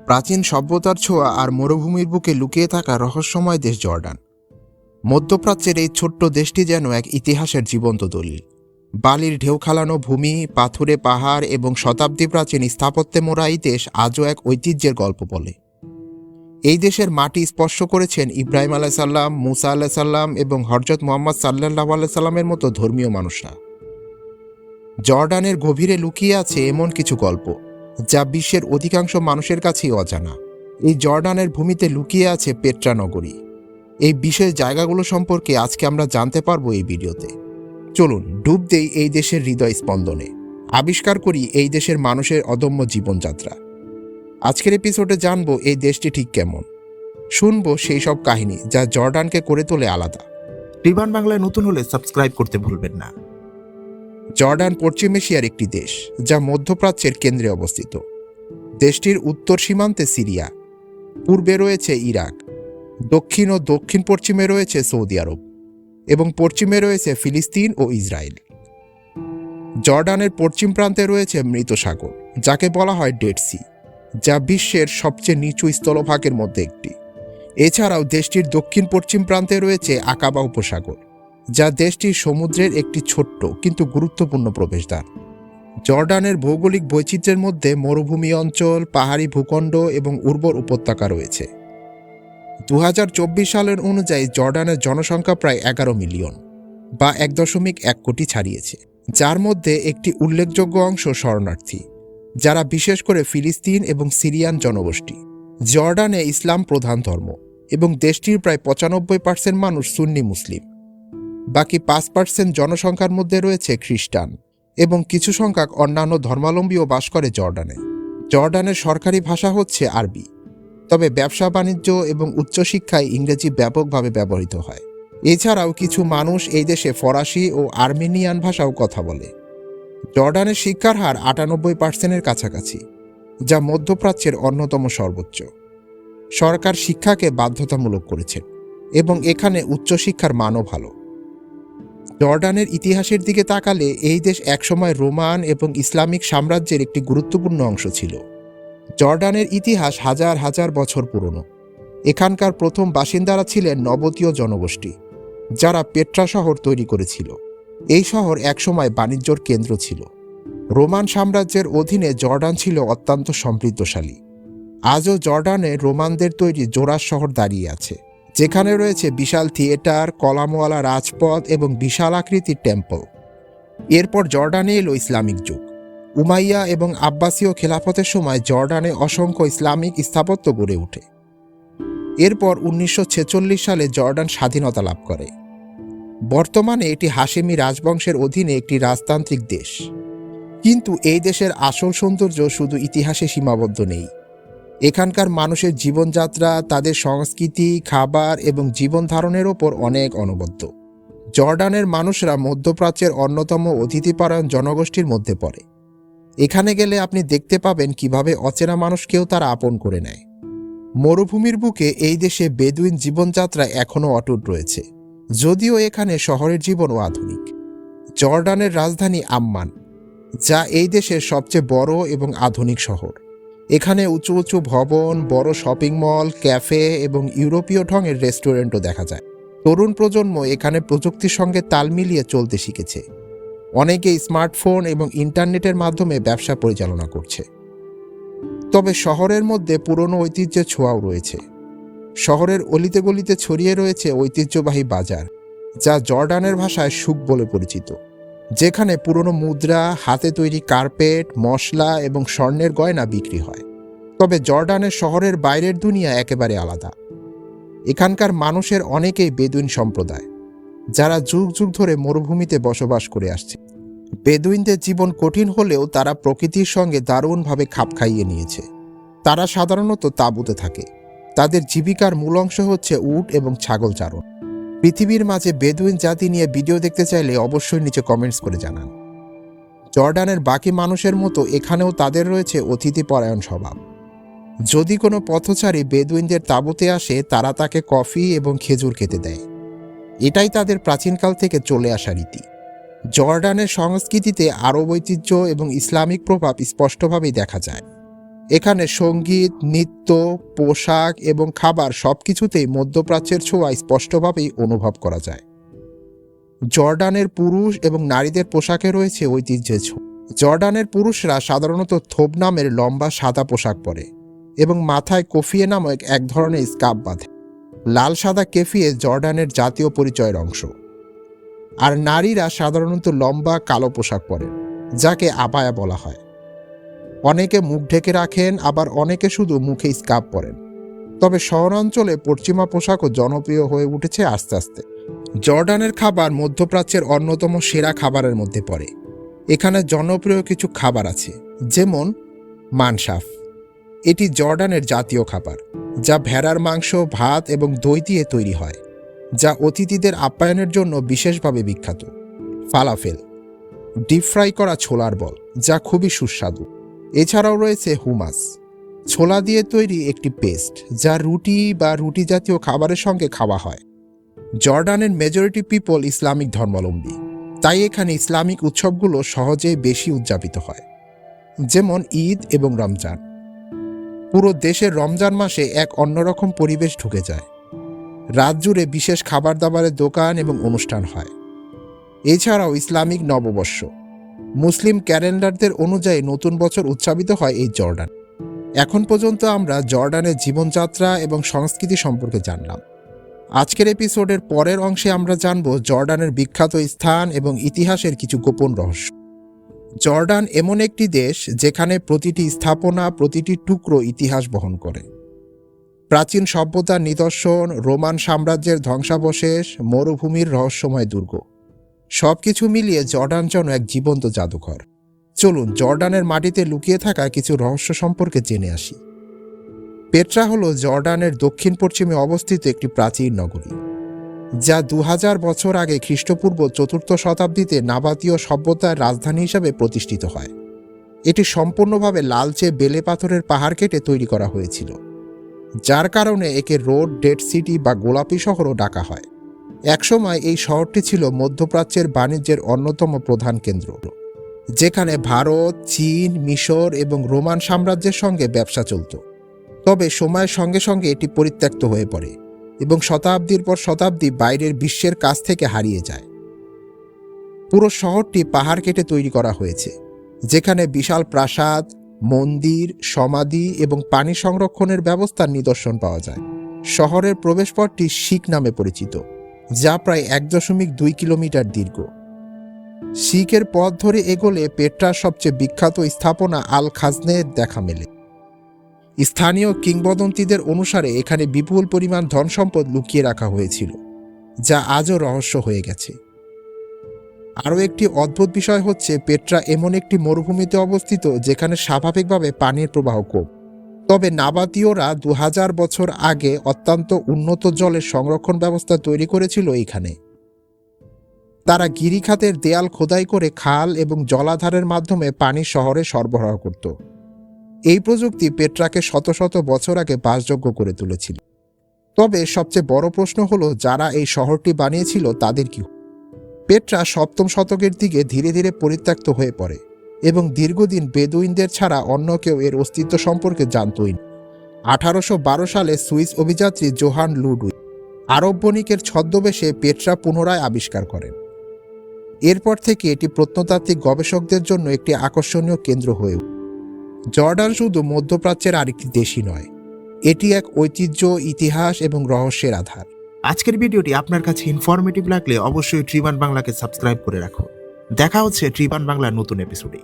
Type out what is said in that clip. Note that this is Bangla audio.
প্রাচীন সভ্যতার ছোঁয়া আর মরুভূমির বুকে লুকিয়ে থাকা রহস্যময় দেশ জর্ডান। মধ্যপ্রাচ্যের এই ছোট্ট দেশটি যেন এক ইতিহাসের জীবন্ত দলিল। বালির ঢেউ খেলানো ভূমি, পাথুরে পাহাড় এবং শতাব্দী প্রাচীন স্থাপত্যে মোড়া এই দেশ আজও এক ঐতিহ্যের গল্প বলে। এই দেশের মাটি স্পর্শ করেছেন ইব্রাহিম আলাইসাল্লাম, মুসা আলাইসাল্লাম এবং হযরত মুহাম্মদ সাল্লাল্লাহু আলাইহি সাল্লামের মতো ধর্মীয় মানুষরা। জর্ডানের গভীরে লুকিয়ে আছে এমন কিছু গল্প যা বিশ্বের অধিকাংশ মানুষের কাছেই অজানা। এই জর্ডানের ভূমিতে লুকিয়ে আছে পেট্রা নগরী। এই বিশেষ জায়গাগুলো সম্পর্কে আজকে আমরা জানতে পারবো এই ভিডিওতে। চলুন ডুব দেই এই দেশের হৃদয় স্পন্দনে, আবিষ্কার করি এই দেশের মানুষের অদম্য জীবনযাত্রা। আজকের এপিসোডে জানবো এই দেশটি ঠিক কেমন, শুনবো সেই সব কাহিনী যা জর্ডানকে করে তোলে আলাদা। রিবান বাংলায় নতুন হলে সাবস্ক্রাইব করতে ভুলবেন না। জর্ডান পশ্চিম এশিয়ার একটি দেশ যা মধ্যপ্রাচ্যের কেন্দ্রে অবস্থিত। দেশটির উত্তর সীমান্তে সিরিয়া, পূর্বে রয়েছে ইরাক, দক্ষিণ ও দক্ষিণ পশ্চিমে রয়েছে সৌদি আরব এবং পশ্চিমে রয়েছে ফিলিস্তিন ও ইসরায়েল। জর্ডানের পশ্চিম প্রান্তে রয়েছে মৃত সাগর, যাকে বলা হয় ডেড সি, যা বিশ্বের সবচেয়ে নিচু স্থলভাগের মধ্যে একটি। এছাড়াও দেশটির দক্ষিণ পশ্চিম প্রান্তে রয়েছে আকাবা উপসাগর, যা দেশটির সমুদ্রের একটি ছোট্ট কিন্তু গুরুত্বপূর্ণ প্রবেশদ্বার। জর্ডানের ভৌগোলিক বৈচিত্র্যের মধ্যে মরুভূমি অঞ্চল, পাহাড়ি ভূখণ্ড এবং উর্বর উপত্যকা রয়েছে। 2024 সালের অনুযায়ী জর্ডানের জনসংখ্যা প্রায় 11 মিলিয়ন বা 1.1 কোটি ছাড়িয়েছে, যার মধ্যে একটি উল্লেখযোগ্য অংশ শরণার্থী, যারা বিশেষ করে ফিলিস্তিন এবং সিরিয়ান জনগোষ্ঠী। জর্ডানে ইসলাম প্রধান ধর্ম এবং দেশটির প্রায় 95% মানুষ সুন্নি মুসলিম। বাকি 5% জনসংখ্যার মধ্যে রয়েছে খ্রিস্টান এবং কিছু সংখ্যক অন্যান্য ধর্মাবলম্বীও বাস করে জর্ডানে। জর্ডানের সরকারি ভাষা হচ্ছে আরবি, তবে ব্যবসা বাণিজ্য এবং উচ্চশিক্ষায় ইংরেজি ব্যাপকভাবে ব্যবহৃত হয়। এছাড়াও কিছু মানুষ এই দেশে ফরাসি ও আর্মেনিয়ান ভাষাও কথা বলে। জর্ডানের শিক্ষার হার 98%-এর কাছাকাছি, যা মধ্যপ্রাচ্যের অন্যতম সর্বোচ্চ। সরকার শিক্ষাকে বাধ্যতামূলক করেছে এবং এখানে উচ্চশিক্ষার মানও ভালো। জর্ডানের ইতিহাসের দিকে তাকালে এই দেশ একসময় রোমান এবং ইসলামিক সাম্রাজ্যের একটি গুরুত্বপূর্ণ অংশ ছিল। জর্ডানের ইতিহাস হাজার হাজার বছর পুরনো। এখানকার প্রথম বাসিন্দারা ছিলেন নবতীয় জনগোষ্ঠী, যারা পেট্রা শহর তৈরি করেছিল। এই শহর একসময় বাণিজ্যর কেন্দ্র ছিল। রোমান সাম্রাজ্যের অধীনে জর্ডান ছিল অত্যন্ত সমৃদ্ধশালী। আজও জর্ডানে রোমানদের তৈরি জোরাস শহর দাঁড়িয়ে আছে, যেখানে রয়েছে বিশাল থিয়েটার, কলামওয়ালা রাজপথ এবং বিশাল আকৃতির টেম্পল। এরপর জর্ডানে এলো ইসলামিক যুগ। উমাইয়া এবং আব্বাসীয় খেলাফতের সময় জর্ডানে অসংখ্য ইসলামিক স্থাপত্য গড়ে ওঠে। এরপর 1946 সালে জর্ডান স্বাধীনতা লাভ করে। বর্তমানে এটি হাশেমি রাজবংশের অধীনে একটি রাজতান্ত্রিক দেশ। কিন্তু এই দেশের আসল সৌন্দর্য শুধু ইতিহাসে সীমাবদ্ধ নেই। এখানকার মানুষের জীবনযাত্রা, তাদের সংস্কৃতি, খাবার এবং জীবন ধারণের ওপর অনেক অনবদ্য। জর্ডানের মানুষরা মধ্যপ্রাচ্যের অন্যতম অতিথিপরায়ণ জনগোষ্ঠীর মধ্যে পড়ে। এখানে গেলে আপনি দেখতে পাবেন কিভাবে অচেনা মানুষকেও তারা আপন করে নেয়। মরুভূমির বুকে এই দেশে বেদুইন জীবনযাত্রা এখনও অটুট রয়েছে, যদিও এখানে শহরের জীবনও আধুনিক। জর্ডানের রাজধানী আম্মান, যা এই দেশের সবচেয়ে বড় এবং আধুনিক শহর। এখানে উঁচু উঁচু ভবন, বড় শপিং মল, ক্যাফে এবং ইউরোপীয় ঢঙের রেস্টুরেন্টও দেখা যায়। তরুণ প্রজন্ম এখানে প্রযুক্তির সঙ্গে তাল মিলিয়ে চলতে শিখেছে। অনেকে স্মার্টফোন এবং ইন্টারনেটের মাধ্যমে ব্যবসা পরিচালনা করছে। তবে শহরের মধ্যে পুরনো ঐতিহ্যের ছোঁয়াও রয়েছে। শহরের অলিতে গলিতে ছড়িয়ে রয়েছে ঐতিহ্যবাহী বাজার, যা জর্ডানের ভাষায় সুক বলে পরিচিত, যেখানে পুরনো মুদ্রা, হাতে তৈরি কার্পেট, মশলা এবং স্বর্ণের গয়না বিক্রি হয়। তবে জর্ডানের শহরের বাইরের দুনিয়া একেবারে আলাদা। এখানকার মানুষের অনেকেই বেদুইন সম্প্রদায়, যারা যুগ যুগ ধরে মরুভূমিতে বসবাস করে আসছে। বেদুইনদের জীবন কঠিন হলেও তারা প্রকৃতির সঙ্গে দারুণভাবে খাপ খাইয়ে নিয়েছে। তারা সাধারণত তাঁবুতে থাকে। তাদের জীবিকার মূল অংশ হচ্ছে উট এবং ছাগল চারণ। পৃথিবীর মাঝে বেদুইন জাতি নিয়ে ভিডিও দেখতে চাইলে অবশ্যই নিচে কমেন্টস করে জানান। জর্ডানের বাকি মানুষের মতো এখানেও তাদের রয়েছে অতিথিপরায়ণ স্বভাব। যদি কোনো পথচারী বেদুইনদের তাঁবুতে আসে, তারা তাকে কফি এবং খেজুর খেতে দেয়। এটাই তাদের প্রাচীনকাল থেকে চলে আসা রীতি। জর্ডানের সংস্কৃতিতে আরব ঐতিহ্য এবং ইসলামিক প্রভাব স্পষ্টভাবেই দেখা যায়। এখানে সঙ্গীত, নৃত্য, পোশাক এবং খাবার সবকিছুতেই মধ্যপ্রাচ্যের ছোঁয়া স্পষ্টভাবেই অনুভব করা যায়। জর্ডানের পুরুষ এবং নারীদের পোশাকে রয়েছে ঐতিহ্যের ছোঁয়া। জর্ডানের পুরুষরা সাধারণত থোব নামের লম্বা সাদা পোশাক পরে এবং মাথায় কফিয়ে নামক এক ধরনের স্কার্ফ বাঁধে। লাল সাদা কেফিয়ে জর্ডানের জাতীয় পরিচয়ের অংশ। আর নারীরা সাধারণত লম্বা কালো পোশাক পরেন, যাকে আবায়া বলা হয়। অনেকে মুখ ঢেকে রাখেন, আবার অনেকে শুধু মুখে স্কার্ফ পরেন। তবে শহরাঞ্চলে পশ্চিমা পোশাকও জনপ্রিয় হয়ে উঠেছে আস্তে আস্তে। জর্ডানের খাবার মধ্যপ্রাচ্যের অন্যতম সেরা খাবারের মধ্যে পড়ে। এখানে জনপ্রিয় কিছু খাবার আছে, যেমন মানসাফ। এটি জর্ডানের জাতীয় খাবার, যা ভেড়ার মাংস, ভাত এবং দই দিয়ে তৈরি হয়, যা অতিথিদের আপ্যায়নের জন্য বিশেষভাবে বিখ্যাত। ফালাফেল, ডিপ ফ্রাই করা ছোলার বল, যা খুবই সুস্বাদু। এছাড়াও রয়েছে হুমাস, ছোলা দিয়ে তৈরি একটি পেস্ট, যা রুটি বা রুটি জাতীয় খাবারের সঙ্গে খাওয়া হয়। জর্ডানের মেজরিটি পিপল ইসলামিক ধর্মাবলম্বী, তাই এখানে ইসলামিক উৎসবগুলো সহজেই বেশি উদযাপিত হয়, যেমন ঈদ এবং রমজান। পুরো দেশের রমজান মাসে এক অন্যরকম পরিবেশ ঢুকে যায়। রাত জুড়ে বিশেষ খাবার দাবারের দোকান এবং অনুষ্ঠান হয়। এছাড়াও ইসলামিক নববর্ষ, মুসলিম ক্যালেন্ডারদের অনুযায়ী নতুন বছর উদযাপিত হয় এই জর্ডান। এখন পর্যন্ত আমরা জর্ডানের জীবনযাত্রা এবং সংস্কৃতি সম্পর্কে জানলাম। আজকের এপিসোডের পরের অংশে আমরা জানব জর্ডানের বিখ্যাত স্থান এবং ইতিহাসের কিছু গোপন রহস্য। জর্ডান এমন একটি দেশ যেখানে প্রতিটি স্থাপনা, প্রতিটি টুকরো ইতিহাস বহন করে। প্রাচীন সভ্যতার নিদর্শন, রোমান সাম্রাজ্যের ধ্বংসাবশেষ, মরুভূমির রহস্যময় দুর্গ, সবকিছু মিলিয়ে জর্ডান যেন এক জীবন্ত জাদুঘর। চলুন জর্ডানের মাটিতে লুকিয়ে থাকা কিছু রহস্য সম্পর্কে জেনে আসি। পেট্রা হল জর্ডানের দক্ষিণ পশ্চিমে অবস্থিত একটি প্রাচীন নগরী, যা 2000 বছর আগে খ্রিস্টপূর্ব 4th শতাব্দীতে নাবাতীয় সভ্যতার রাজধানী হিসাবে প্রতিষ্ঠিত হয়। এটি সম্পূর্ণভাবে লালচে বেলে পাথরের পাহাড় কেটে তৈরি করা হয়েছিল, যার কারণে একে রোড ডেড সিটি বা গোলাপি শহরও ডাকা হয়। একসময় এই শহরটি ছিল মধ্যপ্রাচ্যের বাণিজ্যের অন্যতম প্রধান কেন্দ্র, যেখানে ভারত, চীন, মিশর এবং রোমান সাম্রাজ্যের সঙ্গে ব্যবসা চলত। তবে সময়ের সঙ্গে সঙ্গে এটি পরিত্যক্ত হয়ে পড়ে এবং শতাব্দীর পর শতাব্দী বাইরের বিশ্বের কাছ থেকে হারিয়ে যায়। পুরো শহরটি পাহাড় কেটে তৈরি করা হয়েছে, যেখানে বিশাল প্রাসাদ, মন্দির, সমাধি এবং পানি সংরক্ষণের ব্যবস্থার নিদর্শন পাওয়া যায়। শহরের প্রবেশপথটি শিখ নামে পরিচিত, যা প্রায় 1.2 কিলোমিটার দীর্ঘ। শিখের পথ ধরে এগোলে পেট্রার সবচেয়ে বিখ্যাত স্থাপনা আল খাজনের দেখা মেলে। স্থানীয় কিংবদন্তিদের অনুসারে এখানে বিপুল পরিমাণ ধন সম্পদ লুকিয়ে রাখা হয়েছিল, যা আজও রহস্য হয়ে গেছে। আরও একটি অদ্ভুত বিষয় হচ্ছে পেট্রা এমন একটি মরুভূমিতে অবস্থিত যেখানে স্বাভাবিকভাবে পানির প্রবাহ কম। তবে নাবাতীয়রা 2000 বছর আগে অত্যন্ত উন্নত জলের সংরক্ষণ ব্যবস্থা তৈরি করেছিল এইখানে। তারা গিরিখাতের দেয়াল খোদাই করে খাল এবং জলাধারের মাধ্যমে পানি শহরে সরবরাহ করত। এই প্রযুক্তি পেট্রাকে শত শত বছর আগে বাসযোগ্য করে তুলেছিল। তবে সবচেয়ে বড় প্রশ্ন হলো, যারা এই শহরটি বানিয়েছিল তাদের কি? পেট্রা 7ম শতকের দিকে ধীরে ধীরে পরিত্যক্ত হয়ে পড়ে এবং দীর্ঘদিন বেদুইনদের ছাড়া অন্য কেউ এর অস্তিত্ব সম্পর্কে জানতই না। 1812 সালে সুইস অভিযাত্রী জোহান লুডউইগ আরব বণিকের ছদ্মবেশে পেট্রা পুনরায় আবিষ্কার করেন। এরপর থেকে এটি প্রত্নতাত্ত্বিক গবেষকদের জন্য একটি আকর্ষণীয় কেন্দ্র হয়ে ওঠে। জর্ডান শুধু মধ্যপ্রাচ্যের আরেকটি দেশই নয়, এটি এক ঐতিহ্য, ইতিহাস এবং রহস্যের আধার। আজকের ভিডিওটি আপনার কাছে ইনফরমেটিভ লাগলে অবশ্যই ট্রিবান বাংলাকে সাবস্ক্রাইব করে রাখুন। দেখা হচ্ছে ট্রিবান বাংলার নতুন এপিসোডে।